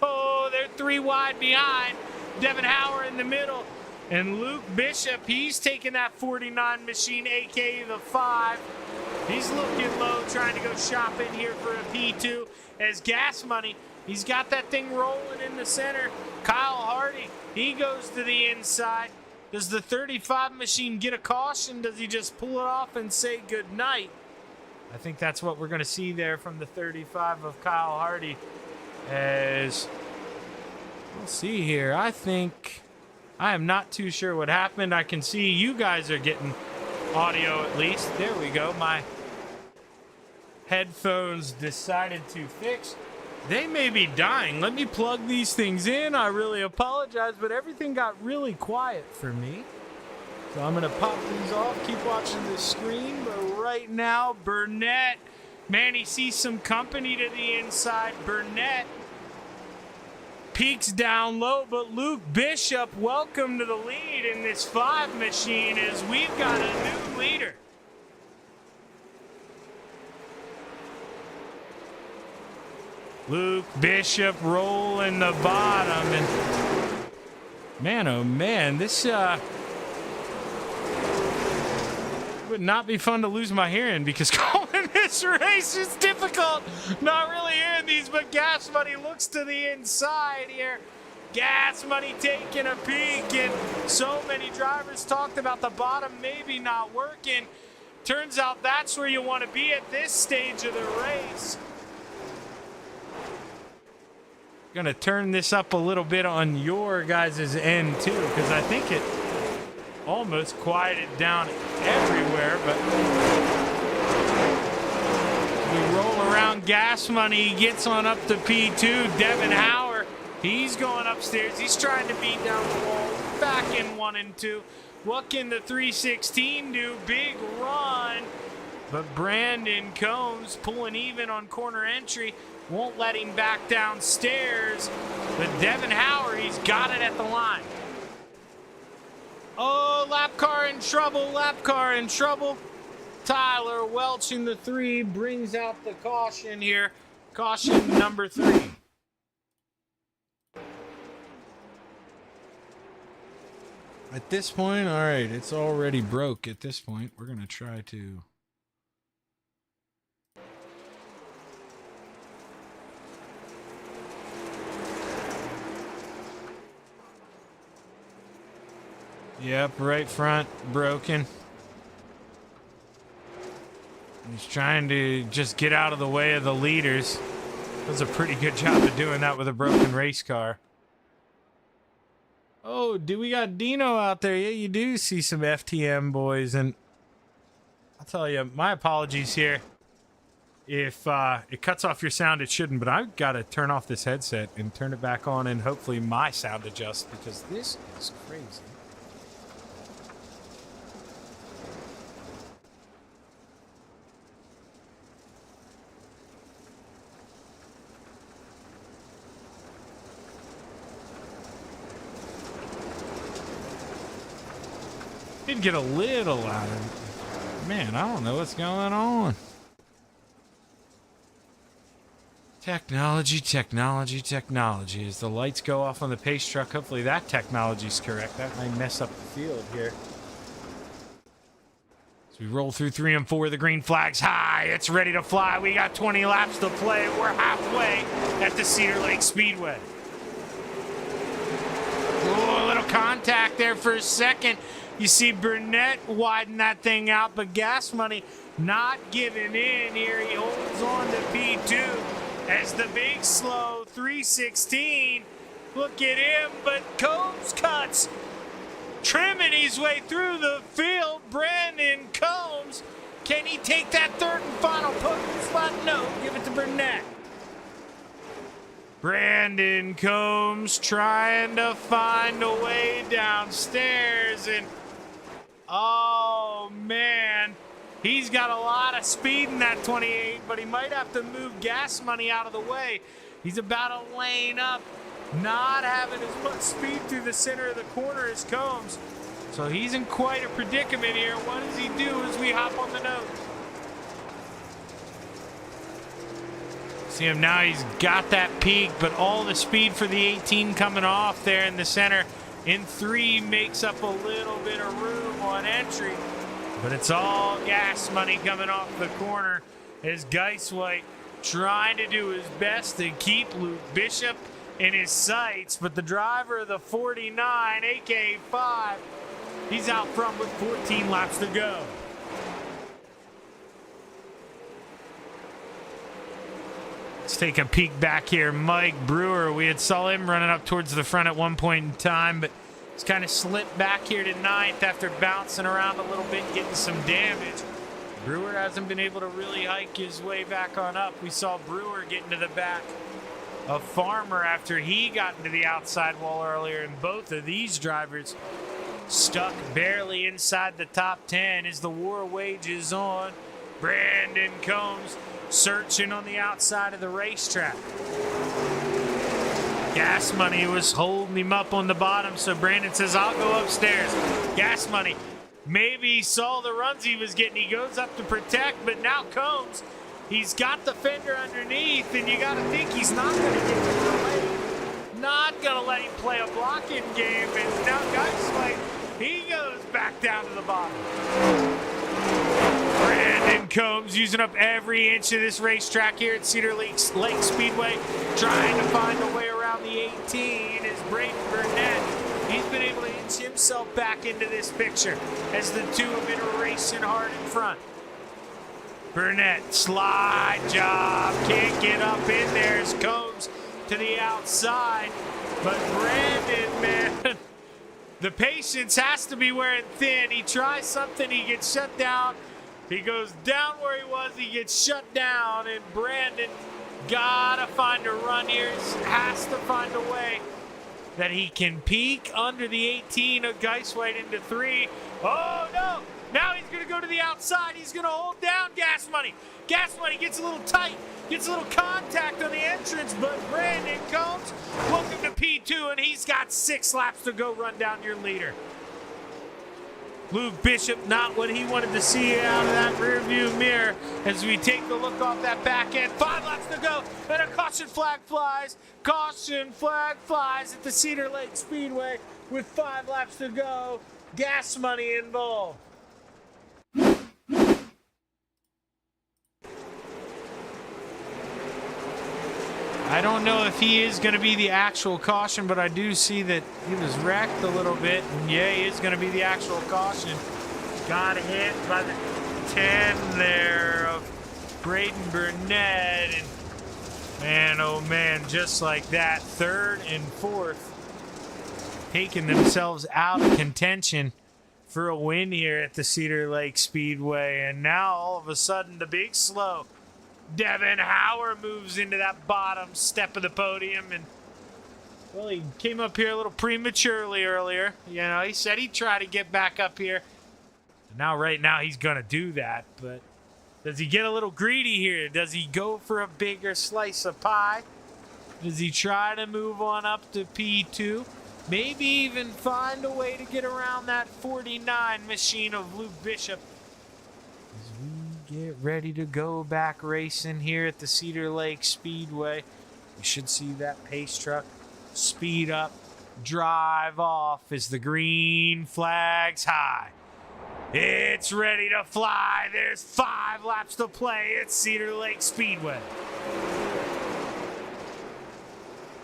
Oh, they're 3 wide behind. Devin Hauer in the middle. And Luke Bishop, he's taking that 49 machine, a.k.a. the 5. He's looking low, trying to go shopping here for a P2. As Gas Money, he's got that thing rolling in the center. Kyle Hardy, he goes to the inside. Does the 35 machine get a caution? Does he just pull it off and say good night? I think that's what we're going to see there from the 35 of Kyle Hardy. As we'll see here. I am not too sure what happened. I can see you guys are getting audio at least. There we go. My headphones decided to fix. They may be dying. Let me plug these things in. I really apologize, but everything got really quiet for me. So I'm going to pop these off, keep watching the screen. But right now, Burnett, man, he sees some company to the inside. Burnett peaks down low, but Luke Bishop, welcome to the lead in this 5 machine as we've got a new leader. Luke Bishop rolling the bottom, and man, oh man, this would not be fun to lose my hearing because calling this race is difficult. Not really hearing these, but Gas Money looks to the inside here. Gas Money taking a peek, and so many drivers talked about the bottom maybe not working. Turns out that's where you want to be at this stage of the race. Gonna turn this up a little bit on your guys' end too, because I think it almost quieted down everywhere. But we roll around. Gas Money gets on up to P2. Devin Hauer, he's going upstairs. He's trying to beat down the wall. Back in 1 and 2. What can the 316 do? Big run. But Brandon Combs pulling even on corner entry. Won't let him back downstairs. But Devin Hauer, he's got it at the line. Oh, lap car in trouble. Lap car in trouble. Tyler Welch in the 3 brings out the caution here. Caution number 3. At this point, all right, it's already broke at this point. We're going to try to... Yep, right front broken. He's trying to just get out of the way of the leaders. Does a pretty good job of doing that with a broken race car. Oh, do we got Dino out there? Yeah, you do see some FTM boys, and I'll tell you, my apologies here. If it cuts off your sound, it shouldn't, but I've got to turn off this headset and turn it back on, and hopefully my sound adjusts, because this is crazy. Did get a little out of it. Man, I don't know what's going on. Technology, technology, technology. As the lights go off on the pace truck, hopefully that technology's correct. That might mess up the field here. As we roll through 3 and 4, the green flag's high. It's ready to fly. We got 20 laps to play. We're halfway at the Cedar Lake Speedway. Oh, a little contact there for a second. You see Burnett widen that thing out, but Gas Money not giving in here. He holds on to P2 as the big slow 316. Look at him, but Combs cuts, trimming his way through the field. Brandon Combs, can he take that third and final podium spot? No, give it to Burnett. Brandon Combs trying to find a way downstairs, and oh man, he's got a lot of speed in that 28, but he might have to move gas money out of the way. He's about to lane up, not having as much speed through the center of the corner as Combs. So he's in quite a predicament here. What does he do as we hop on the nose? See him now, he's got that peak, but all the speed for the 18 coming off there in the center. In 3 makes up a little bit of room on entry, but it's all gas money coming off the corner as Geiswhite trying to do his best to keep Luke Bishop in his sights, but the driver of the 49, aka 5, he's out front with 14 laps to go. Let's take a peek back here. Mike Brewer, we had saw him running up towards the front at one point in time, but he's kind of slipped back here to 9th after bouncing around a little bit, getting some damage. Brewer hasn't been able to really hike his way back on up. We saw Brewer get into the back of Farmer after he got into the outside wall earlier, and both of these drivers stuck barely inside the top 10 as the war wages on. Brandon Combs searching on the outside of the racetrack. Gas Money was holding him up on the bottom, so Brandon says, I'll go upstairs. Gas Money, maybe he saw the runs he was getting. He goes up to protect, but now Combs, he's got the fender underneath, and you got to think he's not going to get to the lane. Not going to let him play a blocking game, and now Geiswhite, he goes back down to the bottom. Brandon Combs using up every inch of this racetrack here at Cedar Lake Speedway, trying to find a way around the 18 as Braden Burnett, he's been able to inch himself back into this picture as the two have been racing hard in front. Burnett, slide job, can't get up in there as Combs to the outside, but Brandon, man, the patience has to be wearing thin. He tries something, he gets shut down. He goes down where he was, he gets shut down, and Brandon gotta find a run here. He has to find a way that he can peek under the 18 of Geiswhite into 3. Oh no! Now he's gonna go to the outside. He's gonna hold down Gas Money. Gas Money gets a little tight, gets a little contact on the entrance, but Brandon Combs, welcome to P2, and he's got 6 laps to go run down your leader. Luke Bishop, not what he wanted to see out of that rear view mirror as we take a look off that back end. 5 laps to go, and a caution flag flies. Caution flag flies at the Cedar Lake Speedway with 5 laps to go. Gas Money involved. I don't know if he is going to be the actual caution, but I do see that he was wrecked a little bit. And yeah, he is going to be the actual caution. Got hit by the 10 there of Braden Burnett. And man, oh man, just like that, 3rd and 4th, taking themselves out of contention for a win here at the Cedar Lake Speedway. And now all of a sudden, the big slow Devin Hauer moves into that bottom step of the podium, and well, he came up here a little prematurely earlier. You know, he said he'd try to get back up here. Now, right now, he's going to do that, but does he get a little greedy here? Does he go for a bigger slice of pie? Does he try to move on up to P2? Maybe even find a way to get around that 49 machine of Luke Bishop. Get ready to go back racing here at the Cedar Lake Speedway. You should see that pace truck speed up, drive off as the green flag's high. It's ready to fly. There's 5 laps to play at Cedar Lake Speedway.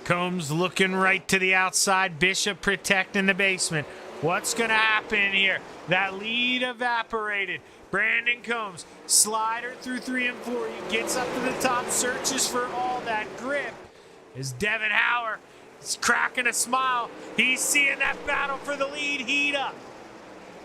Combs looking right to the outside. Bishop protecting the basement. What's going to happen here? That lead evaporated. Brandon Combs, slider through 3 and 4. He gets up to the top, searches for all that grip. As Devin Hauer is cracking a smile. He's seeing that battle for the lead heat up.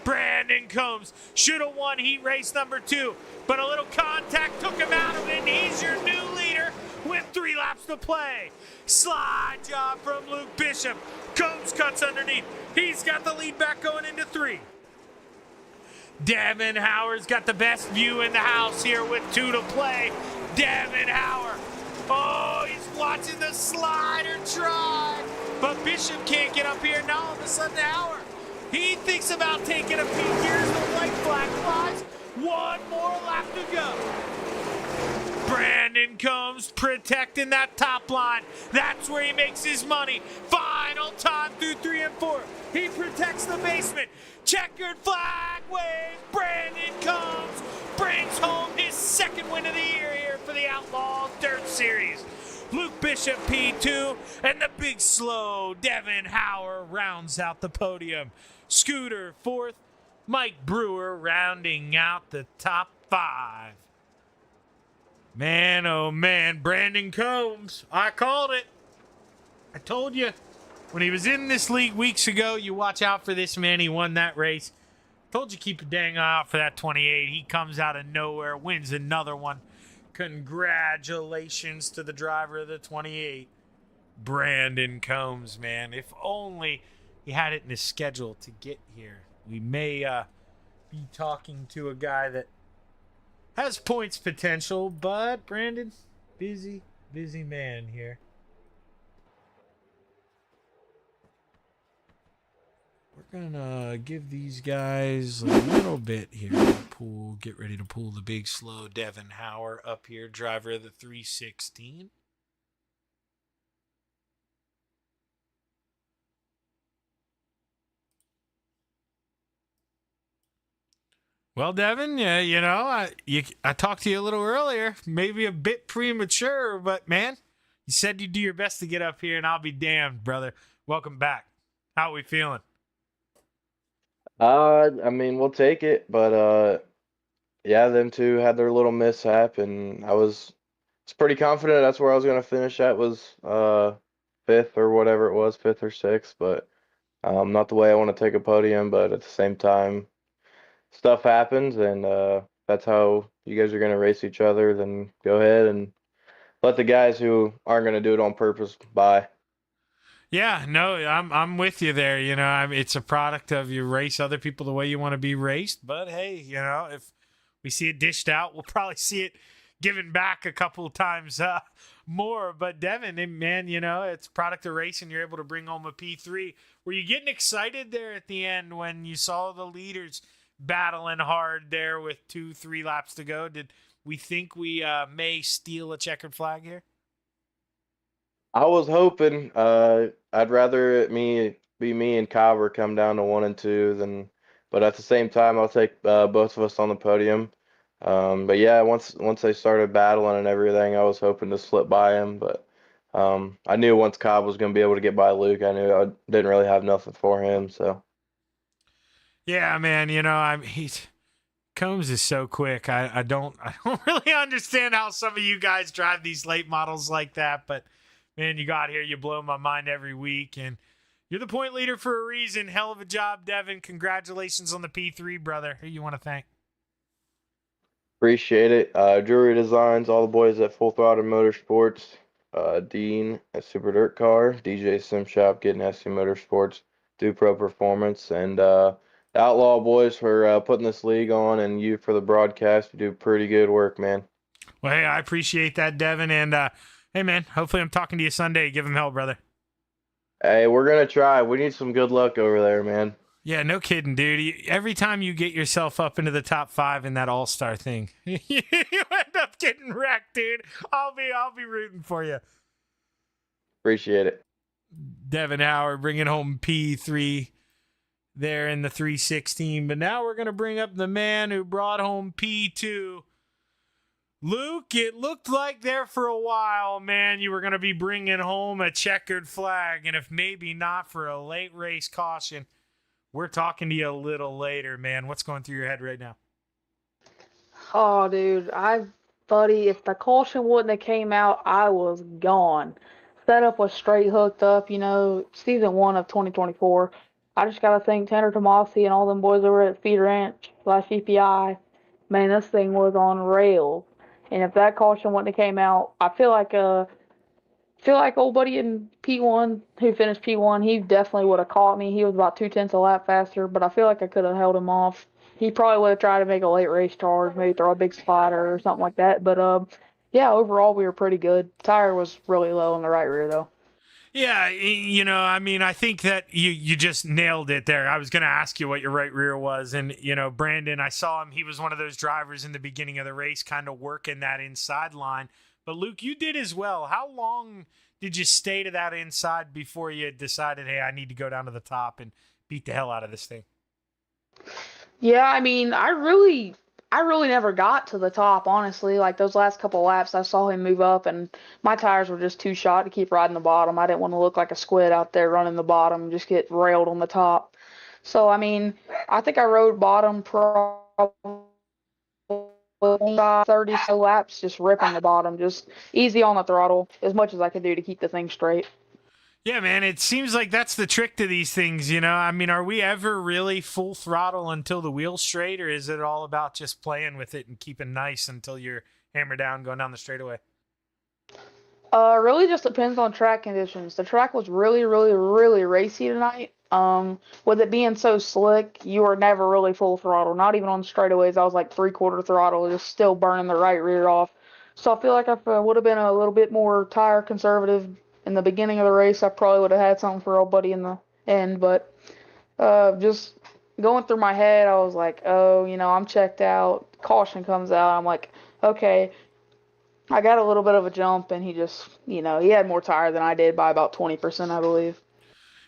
Brandon Combs should have won heat race number 2, but a little contact took him out of it, and he's your new leader with 3 laps to play. Slide job from Luke Bishop. Combs cuts underneath. He's got the lead back going into 3. Devin Howard's got the best view in the house here with 2 to play. Devin Howard. Oh, he's watching the slider try. But Bishop can't get up here. Now all of a sudden Howard, he thinks about taking a peek. Here's the white flag flies. 1 more lap to go. Brandon Combs protecting that top line. That's where he makes his money. Final time through 3 and 4. He protects the basement. Checkered flag waves. Brandon Combs brings home his 2nd win of the year here for the Outlaw Dirt Series. Luke Bishop P2 and the big slow Devin Howard rounds out the podium. Scooter 4th. Mike Brewer rounding out the top 5. Man, oh man, Brandon Combs. I called it. I told you. When he was in this league weeks ago, you watch out for this man. He won that race. Told you keep a dang eye out for that 28. He comes out of nowhere, wins another one. Congratulations to the driver of the 28. Brandon Combs, man. If only he had it in his schedule to get here. We may be talking to a guy that has points potential, but Brandon, busy man here. We're gonna give these guys a little bit here. Get ready to pull the big slow Devin Howard up here, driver of the 316. Well, Devin, yeah, you know, I talked to you a little earlier, maybe a bit premature, but man, you said you'd do your best to get up here, and I'll be damned, brother. Welcome back. How are we feeling? I mean, we'll take it, but yeah, them two had their little mishap, and I was pretty confident that's where I was gonna finish at was 5th or whatever it was, 5th or 6th, but not the way I want to take a podium, but at the same time, stuff happens, and that's how you guys are gonna race each other. Then go ahead and let the guys who aren't gonna do it on purpose by. Yeah, no, I'm with you there. You know, it's a product of you race other people the way you want to be raced. But hey, you know, if we see it dished out, we'll probably see it given back a couple of times more. But Devin, man, you know, it's a product of racing. You're able to bring home a P3. Were you getting excited there at the end when you saw the leaders battling hard there with 2-3 laps to go? Did we think we may steal a checkered flag here? I was hoping. I'd rather it be me and Kyber come down to 1 and 2 than, but at the same time, I'll take both of us on the podium. But yeah, once they started battling and everything, I was hoping to slip by him. But I knew once Cobb was going to be able to get by Luke, I knew I didn't really have nothing for him. So yeah, man, you know, Combs is so quick. I don't really understand how some of you guys drive these late models like that, but man, you got here, you blow my mind every week, and you're the point leader for a reason. Hell of a job, Devin. Congratulations on the P3, brother. Who you want to thank? appreciate it. Jewelry Designs, all the boys at Full Throttle Motorsports, Dean at Super Dirt Car, DJ Sim Shop, Getting SC Motorsports, Do Pro Performance, and the Outlaw boys for putting this league on, and you for the broadcast. You do pretty good work, man. Well, hey, I appreciate that, Devin, and hey, man, hopefully I'm talking to you Sunday. Give him hell, brother. Hey, we're going to try. We need some good luck over there, man. Yeah, no kidding, dude. Every time you get yourself up into the top 5 in that all-star thing, you end up getting wrecked, dude. I'll be rooting for you. Appreciate it. Devin Howard bringing home P3 there in the 316. But now we're going to bring up the man who brought home P2. Luke, it looked like there for a while, man, you were going to be bringing home a checkered flag. And if maybe not for a late race caution, we're talking to you a little later, man. What's going through your head right now? Oh, dude, buddy, if the caution wouldn't have came out, I was gone. Setup was straight hooked up, season 1 of 2024. I just got to thank Tanner Tomasi and all them boys over at Feed Ranch /EPI. Man, this thing was on rails. And if that caution wouldn't have came out, I feel like old buddy in P1 who finished P1, he definitely would have caught me. He was about 2/10 a lap faster, but I feel like I could have held him off. He probably would have tried to make a late race charge, maybe throw a big slider or something like that. But yeah, overall we were pretty good. Tire was really low on the right rear though. Yeah, I mean, I think that you just nailed it there. I was going to ask you what your right rear was. And, Brandon, I saw him. He was one of those drivers in the beginning of the race kind of working that inside line. But, Luke, you did as well. How long did you stay to that inside before you decided, hey, I need to go down to the top and beat the hell out of this thing? Yeah, I mean, I really never got to the top, honestly. Like those last couple laps, I saw him move up, and my tires were just too shot to keep riding the bottom. I didn't want to look like a squid out there running the bottom and just get railed on the top. So, I mean, I think I rode bottom probably 30 so laps, just ripping the bottom, just easy on the throttle, as much as I could do to keep the thing straight. Yeah, man, it seems like that's the trick to these things, I mean, are we ever really full throttle until the wheel's straight, or is it all about just playing with it and keeping nice until you're hammered down going down the straightaway? Really just depends on track conditions. The track was really, really, really racy tonight. With it being so slick, you were never really full throttle. Not even on straightaways. I was like 3/4 throttle, just still burning the right rear off. So I feel like if I would have been a little bit more tire conservative in the beginning of the race, I probably would have had something for old buddy in the end. But just going through my head, I was like, oh, I'm checked out. Caution comes out. I'm like, okay, I got a little bit of a jump, and he just, he had more tire than I did by about 20%, I believe.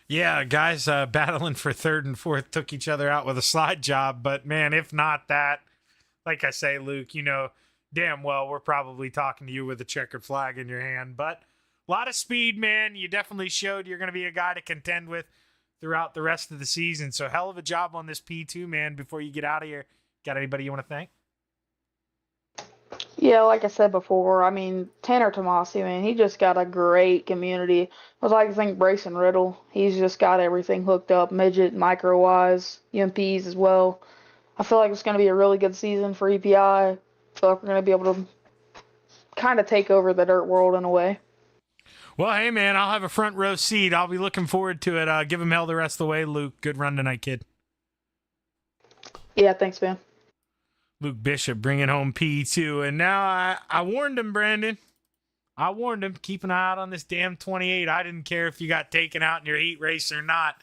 Yeah, guys battling for third and fourth took each other out with a slide job. But, man, if not that, like I say, Luke, damn well we're probably talking to you with a checkered flag in your hand. But a lot of speed, man. You definitely showed you're going to be a guy to contend with throughout the rest of the season. So hell of a job on this P2, man. Before you get out of here, got anybody you want to thank? Yeah, like I said before, I mean, Tanner Tomasi, man, he just got a great community. I was like, I think Brayson Riddle, he's just got everything hooked up, midget, micro-wise, UMPs as well. I feel like it's going to be a really good season for EPI. I feel like we're going to be able to kind of take over the dirt world in a way. Well, hey, man, I'll have a front row seat. I'll be looking forward to it. Give him hell the rest of the way, Luke. Good run tonight, kid. Yeah, thanks, man. Luke Bishop bringing home P2. And now I warned him, Brandon. I warned him, keep an eye out on this damn 28. I didn't care if you got taken out in your heat race or not.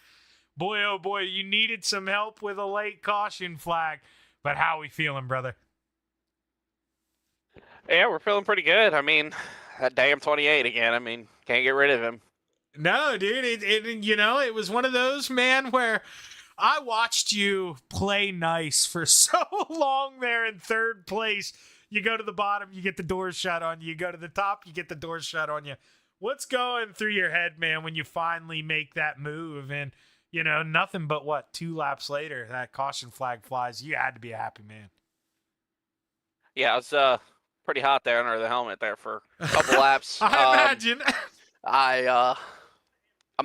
Boy, oh boy, you needed some help with a late caution flag. But how we feeling, brother? Yeah, we're feeling pretty good. I mean, that damn 28 again. I mean, can't get rid of him. No, dude. It was one of those, man, where I watched you play nice for so long there in third place. You go to the bottom, you get the doors shut on you. You go to the top, you get the doors shut on you. What's going through your head, man, when you finally make that move? And, nothing but 2 laps later, that caution flag flies. You had to be a happy man. Yeah, it was pretty hot there under the helmet there for a couple laps. I imagine. I'm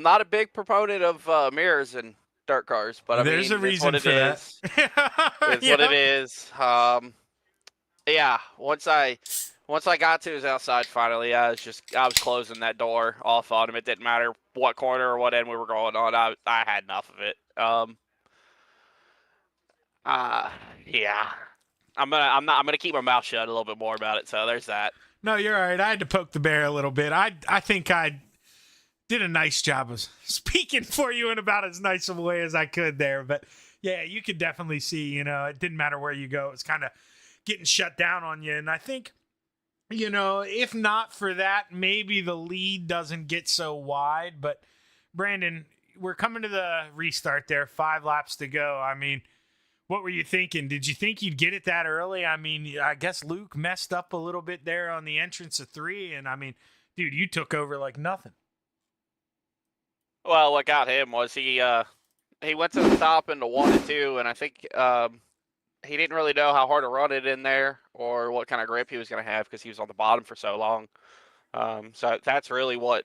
not a big proponent of mirrors and dirt cars, but there's a reason for that. It's what it is. Yeah, once I got to his outside finally, I was closing that door off on him. It didn't matter what corner or what end we were going on. I had enough of it. Yeah. I'm gonna keep my mouth shut a little bit more about it. So there's that. No, you're all right. I had to poke the bear a little bit. I think I did a nice job of speaking for you in about as nice of a way as I could there. But yeah, you could definitely see, it didn't matter where you go. It's kind of getting shut down on you. And I think, if not for that, maybe the lead doesn't get so wide. But Brandon, we're coming to the restart there, 5 laps to go. I mean, what were you thinking? Did you think you'd get it that early? I mean, I guess Luke messed up a little bit there on the entrance of 3. And I mean, dude, you took over like nothing. Well, what got him was he went to the top into 1 and 2, and I think he didn't really know how hard to run it in there or what kind of grip he was going to have because he was on the bottom for so long. So that's really what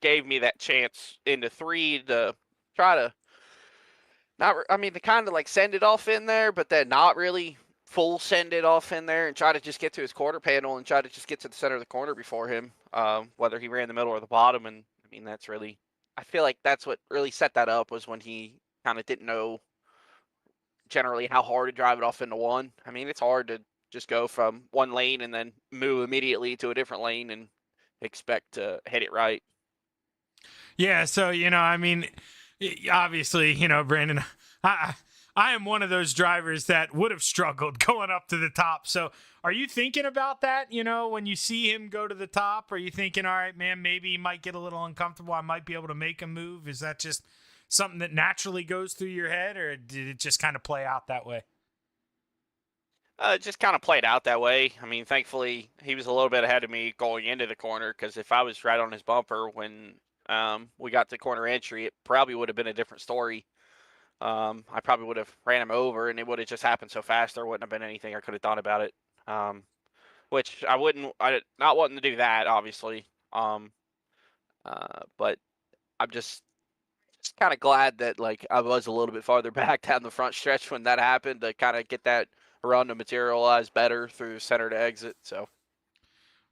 gave me that chance into 3 to try to to kind of like send it off in there, but then not really full send it off in there and try to just get to his quarter panel and try to just get to the center of the corner before him, whether he ran the middle or the bottom. And I mean, that's really, I feel like that's what really set that up, was when he kind of didn't know generally how hard to drive it off into one. I mean, it's hard to just go from one lane and then move immediately to a different lane and expect to hit it right. Yeah, so I mean, obviously, Brandon, I am one of those drivers that would have struggled going up to the top. So, are you thinking about that? When you see him go to the top, are you thinking, all right, man, maybe he might get a little uncomfortable. I might be able to make a move. Is that just something that naturally goes through your head, or did it just kind of play out that way? It just kind of played out that way. I mean, thankfully, he was a little bit ahead of me going into the corner, because if I was right on his bumper when we got to corner entry, it probably would have been a different story. I probably would have ran him over, and it would have just happened so fast there wouldn't have been anything I could have done about it. Which I not wanting to do that, obviously. But I'm just kind of glad that I was a little bit farther back down the front stretch when that happened, to kind of get that run to materialize better through center to exit. So,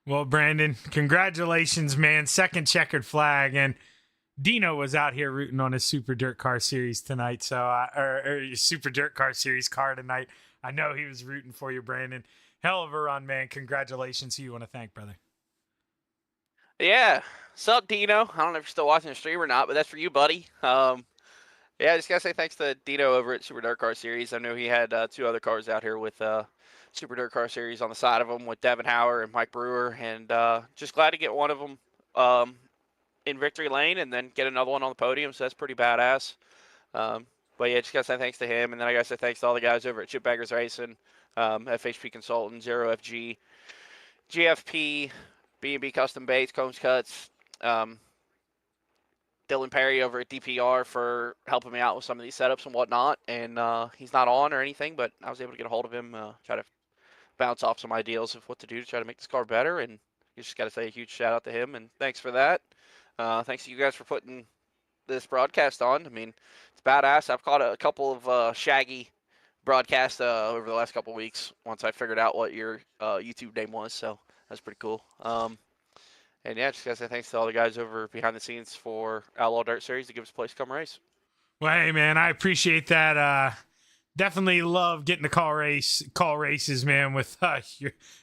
well, Brandon, congratulations, man! Second checkered flag, and Dino was out here rooting on his Super Dirt Car Series tonight. So, or Super Dirt Car Series car tonight. I know he was rooting for you, Brandon. Hell of a run, man! Congratulations. Who you want to thank, brother? Yeah, sup, Dino? I don't know if you're still watching the stream or not, but that's for you, buddy. Yeah, I just gotta say thanks to Dino over at Super Dirt Car Series. I know he had 2 other cars out here with Super Dirt Car Series on the side of them with Devin Hauer and Mike Brewer, and just glad to get one of them in victory lane and then get another one on the podium. So that's pretty badass. But yeah, just gotta say thanks to him, and then I gotta say thanks to all the guys over at Chipbaggers Racing, FHP Consultant, Zero FG, GFP, B&B Custom Baits, Combs Cuts. Dylan Perry over at DPR for helping me out with some of these setups and whatnot. And he's not on or anything, but I was able to get a hold of him, try to bounce off some ideas of what to do to try to make this car better. And you just got to say a huge shout out to him, and thanks for that. Thanks to you guys for putting this broadcast on. I mean, it's badass. I've caught a couple of Shaggy broadcasts over the last couple of weeks once I figured out what your YouTube name was, so that's pretty cool. And yeah, just gotta say thanks to all the guys over behind the scenes for Outlaw Dirt Series to give us a place to come race. Well, hey, man, I appreciate that. Definitely love getting to call races, man, with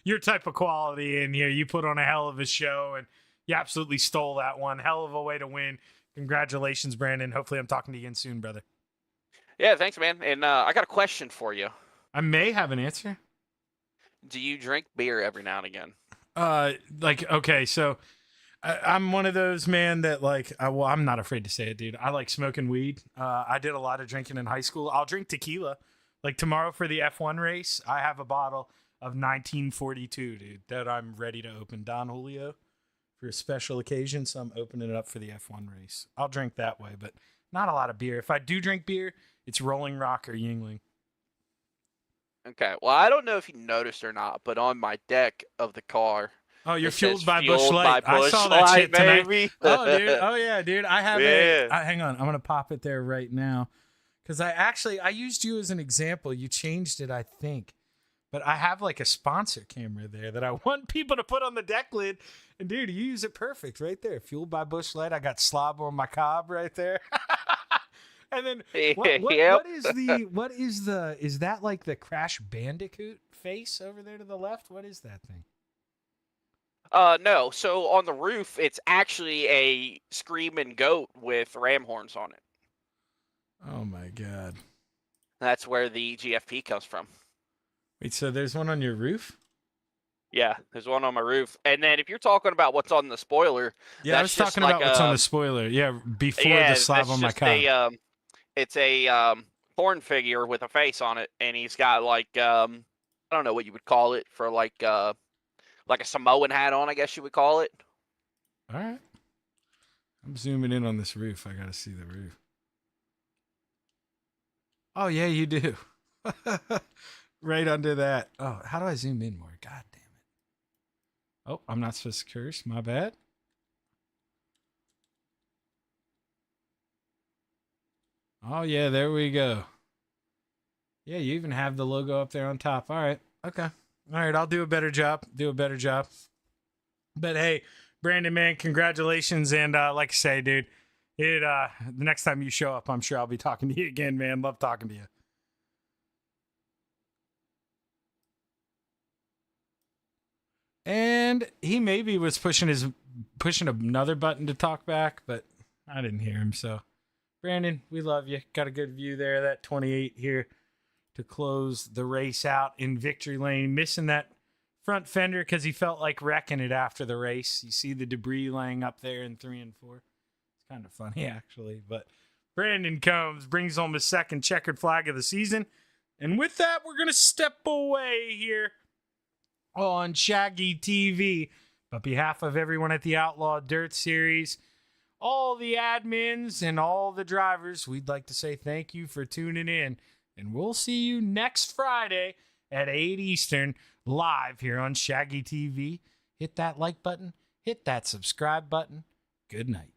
your type of quality. And you put on a hell of a show, and you absolutely stole that one. Hell of a way to win. Congratulations, Brandon. Hopefully I'm talking to you again soon, brother. Yeah, thanks, man. And I got a question for you. I may have an answer. Do you drink beer every now and again? Okay, so I'm one of those, man, that I'm not afraid to say it, dude. I like smoking weed. I did a lot of drinking in high school. I'll drink tequila. Like tomorrow for the F1 race, I have a bottle of 1942, dude, that I'm ready to open. Don Julio for a special occasion, so I'm opening it up for the F1 race. I'll drink that way, but not a lot of beer. If I do drink beer, it's Rolling Rock or Yingling. Okay, well, I don't know if you noticed or not, but on my deck of the car, oh, you're it fueled says by fueled Busch Light. by I Busch saw that Light, shit tonight. baby. Oh, dude. Oh, yeah, dude. I have Yeah. hang on. I'm going to pop it there right now. Because I used you as an example. You changed it, I think. But I have like a sponsor camera there that I want people to put on the deck lid. And dude, you use it perfect right there. Fueled by Busch Light. I got slob on my cob right there. And then Yep. is that like the Crash Bandicoot face over there to the left? What is that thing? No. So on the roof, it's actually a screaming goat with ram horns on it. Oh my God. That's where the GFP comes from. Wait, so there's one on your roof? Yeah, there's one on my roof. And then if you're talking about what's on the spoiler, yeah, I was talking about what's on the spoiler. Yeah, before the slab on my cob. It's a horn figure with a face on it, and he's got like I don't know what you would call it, for like a Samoan hat on, I guess you would call it. All right. I'm zooming in on this roof. I got to see the roof. Oh, yeah, you do. Right under that. Oh, how do I zoom in more? God damn it. Oh, I'm not supposed to curse. My bad. Oh, yeah, there we go. Yeah, you even have the logo up there on top. All right. Okay. All right. I'll do a better job. But hey, Brandon, man, congratulations. And like I say, dude, the next time you show up, I'm sure I'll be talking to you again, man. Love talking to you. And he maybe was pushing another button to talk back, but I didn't hear him. So, Brandon, we love you. Got a good view there. That 28 here to close the race out in victory lane. Missing that front fender because he felt like wrecking it after the race. You see the debris laying up there in 3 and 4. It's kind of funny, actually. But Brandon Combs brings home his second checkered flag of the season. And with that, we're going to step away here on Shaggy TV. But behalf of everyone at the Outlaw Dirt Series, all the admins and all the drivers, we'd like to say thank you for tuning in. And we'll see you next Friday at 8 Eastern live here on Shaggy TV. Hit that like button. Hit that subscribe button. Good night.